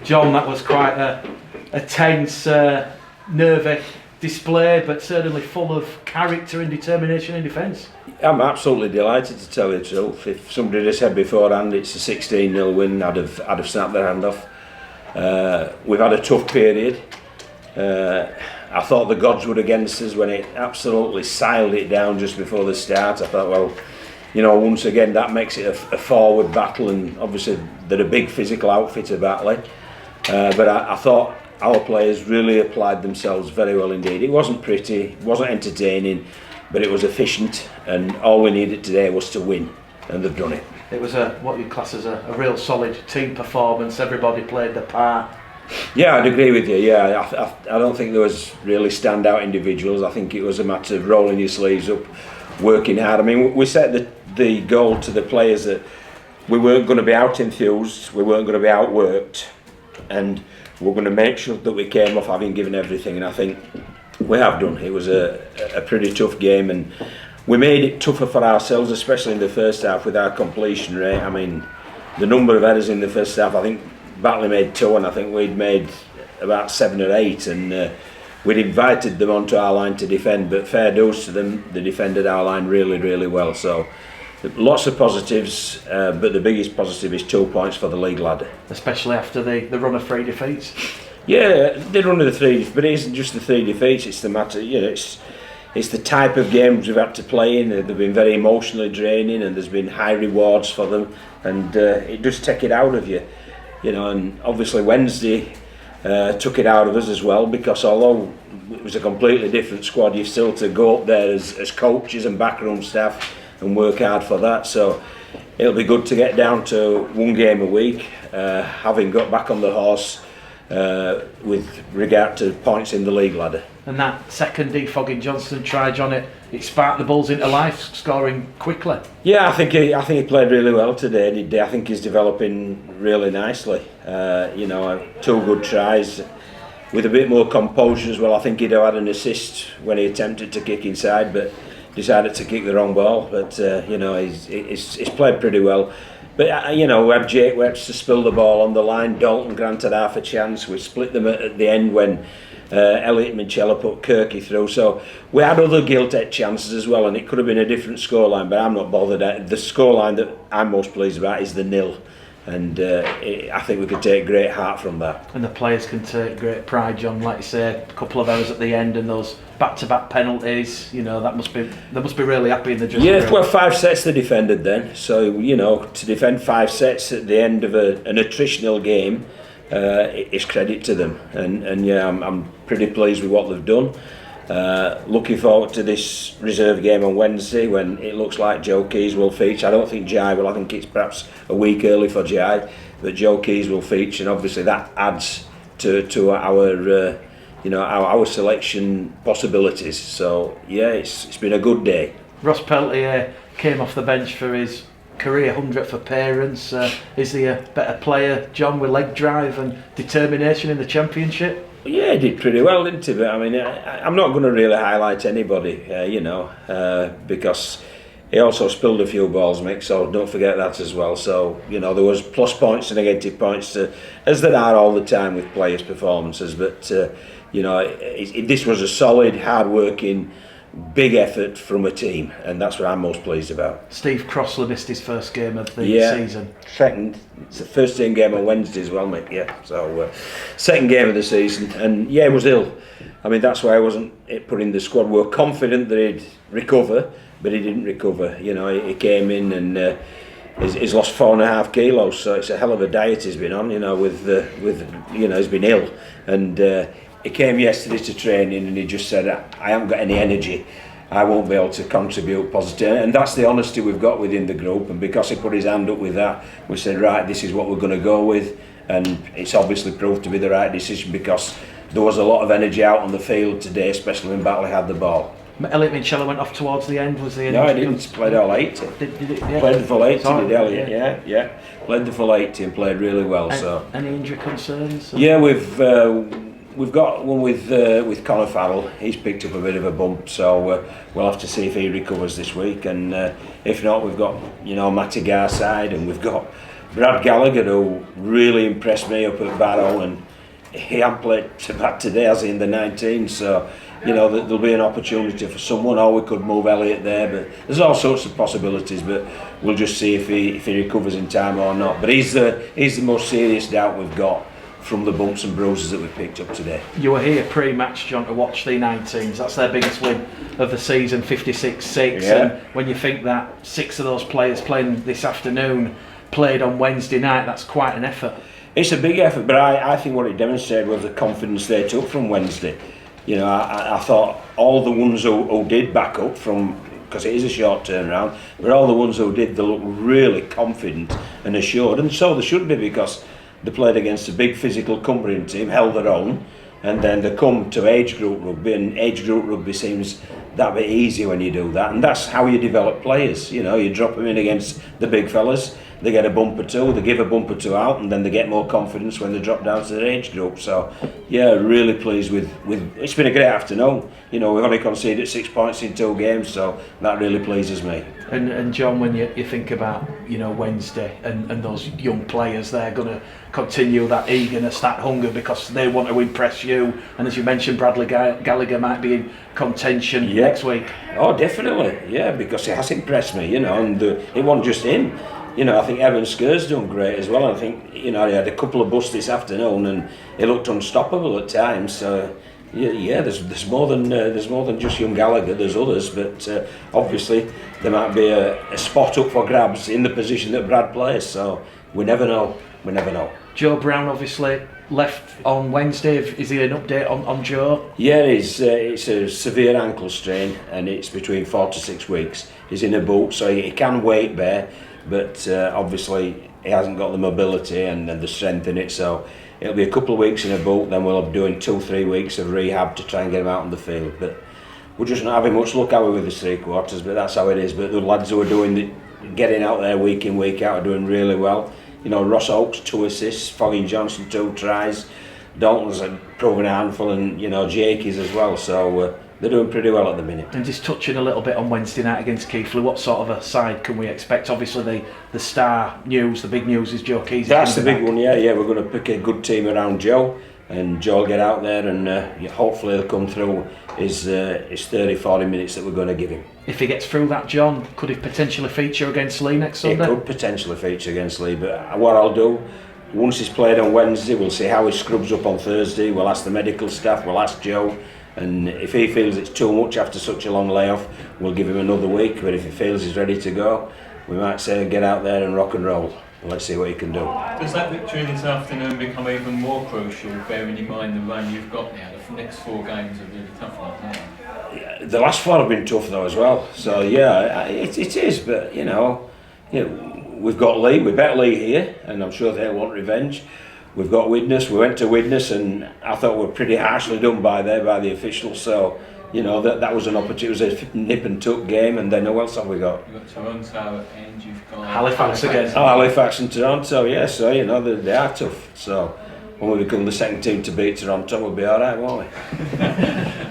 John, that was quite a tense, nervy display, but certainly full of character and determination in defence. I'm absolutely delighted, to tell you the truth. If somebody had said beforehand it's a 16-0 win, I'd have snapped their hand off. We've had a tough period. I thought the gods were against us when it absolutely siled it down just before the start. I thought, well, once again that makes it a forward battle, and obviously they're a big physical outfit at Batley. But I thought our players really applied themselves very well indeed. It wasn't pretty, it wasn't entertaining, but it was efficient, and all we needed today was to win, and they've done it. It was what you class as a real solid team performance. Everybody played their part. Yeah, I'd agree with you. Yeah, I don't think there was really standout individuals. I think it was a matter of rolling your sleeves up, working hard. I mean, we set the goal to the players that we weren't going to be out enthused, we weren't going to be outworked, and we're going to make sure that we came off having given everything, and I think we have done. It was a pretty tough game, and we made it tougher for ourselves, especially in the first half with our completion rate. I mean, the number of headers in the first half, I think Batley made 2, and I think we'd made about 7 or 8, and we'd invited them onto our line to defend, but fair dues to them, they defended our line really, really well. So lots of positives, but the biggest positive is 2 points for the league ladder. Especially after the run of 3 defeats. Yeah, the run of the 3, but it isn't just the 3 defeats, it's the matter, it's the type of games we've had to play in. They've been very emotionally draining, and there's been high rewards for them, and it does take it out of you. And obviously Wednesday took it out of us as well, because although it was a completely different squad, you've still to go up there as coaches and backroom staff and work hard for that. So it'll be good to get down to 1 game a week, having got back on the horse with regard to points in the league ladder. And that second defogging Johnston try, John, it sparked the Bulls into life, scoring quickly. Yeah, I think he played really well today. I think he's developing really nicely. 2 good tries with a bit more composure as well. I think he'd have had an assist when he attempted to kick inside, but decided to kick the wrong ball. But he's played pretty well. But we had Jake Webster spill the ball on the line. Dalton granted half a chance. We split them at the end when Elliot Minchella put Kirky through. So we had other gilt-edged chances as well, and it could have been a different scoreline, but I'm not bothered. The scoreline that I'm most pleased about is the 0, and I think we could take great heart from that. And the players can take great pride, John. Like you say, a couple of errors at the end and those back-to-back penalties. They must be really happy in the dressing room. Yeah, well, 5 sets they defended then. So to defend 5 sets at the end of an attritional game, it's credit to them, and yeah, I'm pretty pleased with what they've done. Looking forward to this reserve game on Wednesday when it looks like Joe Keys will feature. I don't think Jai will. I think it's perhaps a week early for Jai, but Joe Keys will feature, and obviously that adds to our selection possibilities. So yeah, it's been a good day. Ross Peltier came off the bench for his career 100th appearance. Is he a better player, John, with leg drive and determination in the Championship? Yeah, he did pretty well, didn't he? But I mean, I'm not going to really highlight anybody, because he also spilled a few balls, Mick, so don't forget that as well. So, there was plus points and negative points, as there are all the time with players' performances. But, this was a solid, hard-working, big effort from a team, and that's what I'm most pleased about. Steve Crossley missed his first game of the season. Second. It's the first team game on Wednesday as well, mate. Yeah, so second game of the season, and yeah, he was ill. I mean, that's why I wasn't put in the squad. We were confident that he'd recover, but he didn't recover. He came in and he's lost 4.5 kilos, so it's a hell of a diet he's been on. He's been ill, and he came yesterday to training and he just said, I haven't got any energy, I won't be able to contribute positively. And that's the honesty we've got within the group, and because he put his hand up with that, we said, right, this is what we're going to go with, and it's obviously proved to be the right decision, because there was a lot of energy out on the field today, especially when Batley had the ball. Elliot Minchella went off towards the end, was he? No, he didn't. Played all 80. Did it, yeah. Played the full 80, did Elliot? Yeah. Played the full 80 and played really well. So. Any injury concerns? Yeah, we've got one with Conor Farrell. He's picked up a bit of a bump, so we'll have to see if he recovers this week. And if not, we've got Matty Garside, and we've got Brad Gallagher, who really impressed me up at Barrow, and he hasn't played so bad today, as in the 19, so you know there'll be an opportunity for someone, or we could move Elliott there, but there's all sorts of possibilities, but we'll just see if he recovers in time or not. But he's the most serious doubt we've got from the bumps and bruises that we picked up today. You were here pre-match, John, to watch the 19s. That's their biggest win of the season, 56-6. Yeah. And when you think that 6 of those players playing this afternoon played on Wednesday night, that's quite an effort. It's a big effort, but I think what it demonstrated was the confidence they took from Wednesday. You know, I thought all the ones who did back up from, because it is a short turnaround, but all the ones who did, they looked really confident and assured, and so they should be, because they played against a big physical Cumbrian team, held their own, and then they come to age group rugby, and age group rugby seems that bit easier when you do that, and that's how you develop players. You know, you drop them in against the big fellas, they get a bump or two, they give a bump or two out, and then they get more confidence when they drop down to their age group. So yeah, really pleased with it's been a great afternoon. You know, we've only conceded 6 points in 2 games, so that really pleases me. And John, when you think about, you know, Wednesday and those young players, they're going to continue that eagerness, that hunger, because they want to impress you. And as you mentioned, Bradley Gallagher might be in contention next week. Oh, definitely, yeah, because he has impressed me, you know, and it wasn't just him. You know, I think Evan Sker's done great as well. I think, you know, he had a couple of busts this afternoon and he looked unstoppable at times. So yeah, there's more than just young Gallagher. There's others, but obviously there might be a spot up for grabs in the position that Brad plays. So we never know. We never know. Joe Brown obviously left on Wednesday. Is there an update on Joe? Yeah, it's a severe ankle strain and it's between 4 to 6 weeks. He's in a boot, so he can wait there, but obviously he hasn't got the mobility and the strength in it, so it'll be a couple of weeks in a boot, then we'll be doing 2-3 weeks of rehab to try and get him out on the field. But we're just not having much luck, are we, with the 3/4, but that's how it is. But the lads who are getting out there week in, week out are doing really well. You know, Ross Oakes, 2 assists, Foggy Johnson, 2 tries, Dalton's a proven handful, and you know, Jakey's as well, so they're doing pretty well at the minute. And just touching a little bit on Wednesday night against Keighley, what sort of a side can we expect? Obviously the star news, the big news is Joe Kear. That's the big one, yeah, we're going to pick a good team around Joe, and Joe will get out there and hopefully he'll come through his 30-40 minutes that we're going to give him. If he gets through that, John, could he potentially feature against Lee next Sunday? He could potentially feature against Lee, but what I'll do, once he's played on Wednesday, we'll see how he scrubs up on Thursday, we'll ask the medical staff, we'll ask Joe, and if he feels it's too much after such a long layoff, we'll give him another week, but if he feels he's ready to go, we might say get out there and rock and roll. Let's see what he can do. Does that victory this afternoon become even more crucial, bearing in mind the run you've got now? The next 4 games are really tough ones, aren't they? The last 4 have been tough though as well. So yeah, it is. But you know, we've got Lee. We bet Lee here, and I'm sure they'll want revenge. We've got Widnes. We went to Widnes, and I thought we were pretty harshly done by the officials. So you know that was an opportunity. It was a nip and tuck game, and then who else have we got? You've got Toronto, and you've got Halifax again. Oh, Halifax and Toronto. Yeah, so you know they are tough. So when we become the second team to beat Toronto, we'll be all right, won't we?